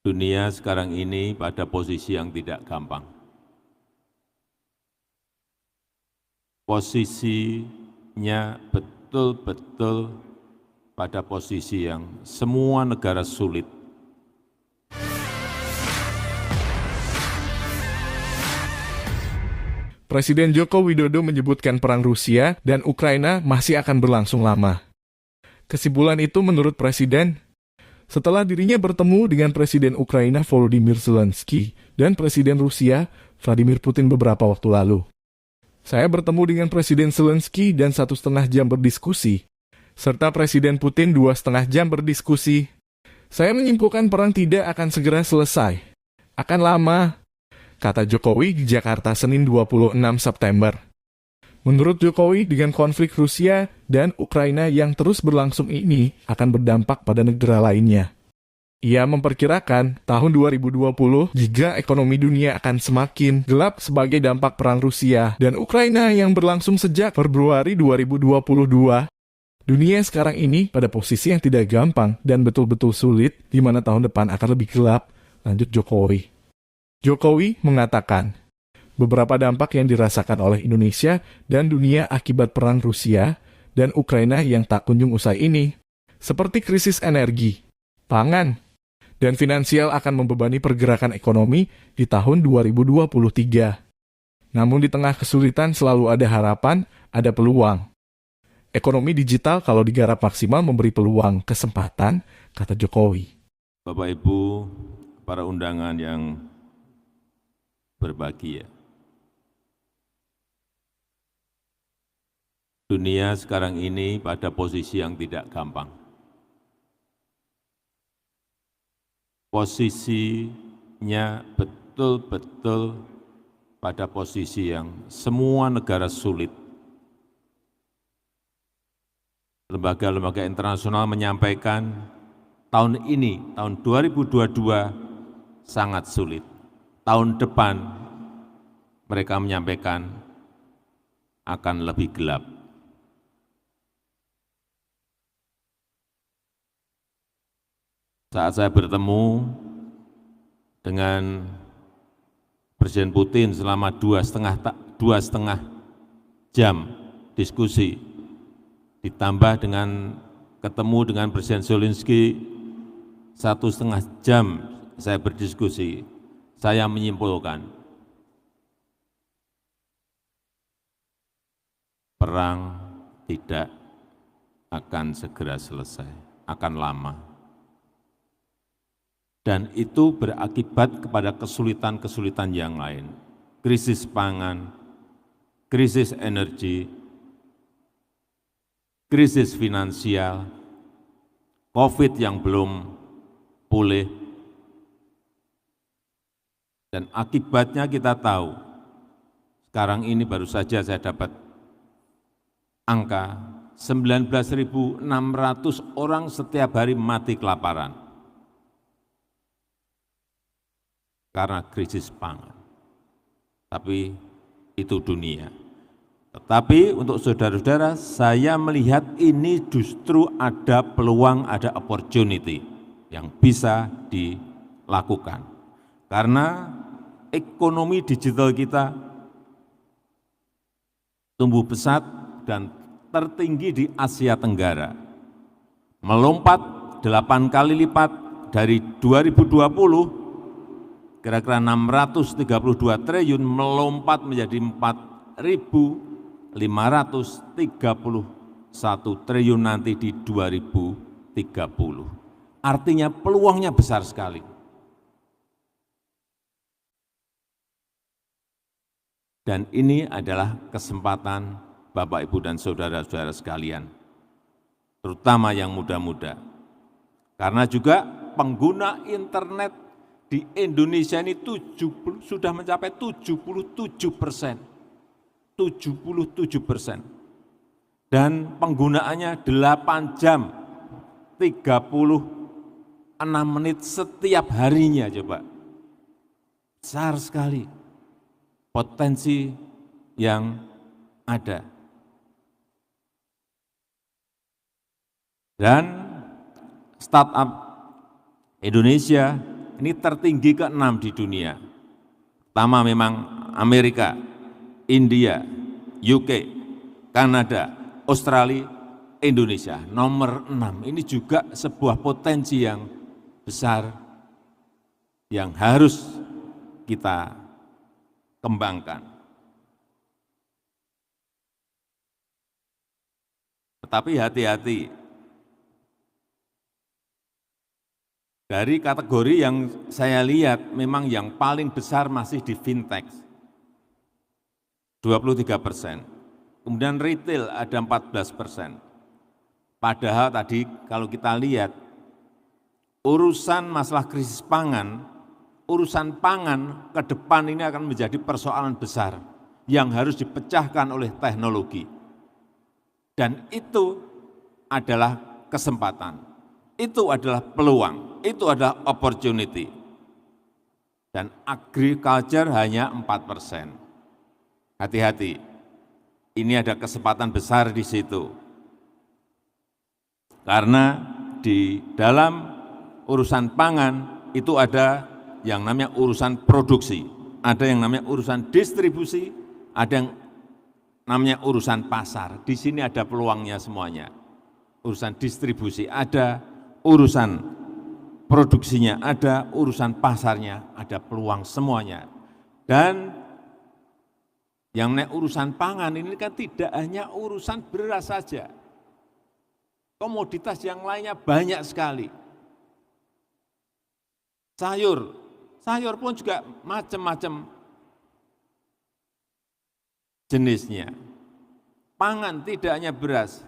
Dunia sekarang ini pada posisi yang tidak gampang. Posisinya betul-betul pada posisi yang semua negara sulit. Presiden Joko Widodo menyebutkan perang Rusia dan Ukraina masih akan berlangsung lama. Kesimpulan itu menurut Presiden, setelah dirinya bertemu dengan Presiden Ukraina Volodymyr Zelensky dan Presiden Rusia Vladimir Putin beberapa waktu lalu. Saya bertemu dengan Presiden Zelensky dan 1,5 jam berdiskusi, serta Presiden Putin 2,5 jam berdiskusi. Saya menyimpulkan perang tidak akan segera selesai. Akan lama, kata Jokowi di Jakarta Senin 26 September. Menurut Jokowi, dengan konflik Rusia dan Ukraina yang terus berlangsung ini akan berdampak pada negara lainnya. Ia memperkirakan tahun 2020 jika ekonomi dunia akan semakin gelap sebagai dampak perang Rusia dan Ukraina yang berlangsung sejak Februari 2022. Dunia sekarang ini pada posisi yang tidak gampang dan betul-betul sulit, di mana tahun depan akan lebih gelap, lanjut Jokowi. Jokowi mengatakan, beberapa dampak yang dirasakan oleh Indonesia dan dunia akibat perang Rusia dan Ukraina yang tak kunjung usai ini, seperti krisis energi, pangan, dan finansial akan membebani pergerakan ekonomi di tahun 2023. Namun di tengah kesulitan selalu ada harapan, ada peluang. Ekonomi digital kalau digarap maksimal memberi peluang kesempatan, kata Jokowi. Bapak Ibu, para undangan yang berbahagia. Dunia sekarang ini pada posisi yang tidak gampang. Posisinya betul-betul pada posisi yang semua negara sulit. Lembaga-lembaga internasional menyampaikan tahun ini, tahun 2022, sangat sulit. Tahun depan mereka menyampaikan akan lebih gelap. Saat saya bertemu dengan Presiden Putin selama 2,5 jam diskusi, ditambah dengan ketemu dengan Presiden Zelensky 1,5 jam saya berdiskusi, saya menyimpulkan perang tidak akan segera selesai, akan lama. Dan itu berakibat kepada kesulitan-kesulitan yang lain. Krisis pangan, krisis energi, krisis finansial, COVID yang belum pulih, dan akibatnya kita tahu. Sekarang ini baru saja saya dapat angka 19.600 orang setiap hari mati kelaparan karena krisis pangan. Tapi itu dunia. Tetapi untuk saudara-saudara, saya melihat ini justru ada peluang, ada opportunity yang bisa dilakukan. Karena ekonomi digital kita tumbuh pesat dan tertinggi di Asia Tenggara. Melompat 8 kali lipat dari 2020, kira-kira 632 triliun melompat menjadi 4.531 triliun nanti di 2030. Artinya peluangnya besar sekali. Dan ini adalah kesempatan Bapak, Ibu, dan saudara-saudara sekalian, terutama yang muda-muda. Karena juga pengguna internet di Indonesia ini sudah mencapai 77%. 77%. Dan penggunaannya 8 jam 36 menit setiap harinya, coba. Besar sekali potensi yang ada. Dan startup Indonesia ini tertinggi ke-6 di dunia. Pertama memang Amerika, India, UK, Kanada, Australia, Indonesia, nomor 6. Ini juga sebuah potensi yang besar yang harus kita kembangkan. Tetapi hati-hati, dari kategori yang saya lihat memang yang paling besar masih di fintech, 23%. Kemudian retail ada 14%. Padahal tadi kalau kita lihat, urusan masalah krisis pangan, urusan pangan ke depan ini akan menjadi persoalan besar yang harus dipecahkan oleh teknologi. Dan itu adalah kesempatan, itu adalah peluang, itu adalah opportunity. Dan agriculture hanya 4%. Hati-hati, ini ada kesempatan besar di situ. Karena di dalam urusan pangan itu ada yang namanya urusan produksi, ada yang namanya urusan distribusi, ada yang namanya urusan pasar. Di sini ada peluangnya semuanya. Urusan distribusi ada, urusan produksinya ada, urusan pasarnya ada, peluang semuanya. Dan yang namanya urusan pangan ini kan tidak hanya urusan beras saja. Komoditas yang lainnya banyak sekali. Sayur pun juga macam-macam jenisnya. Pangan tidak hanya beras,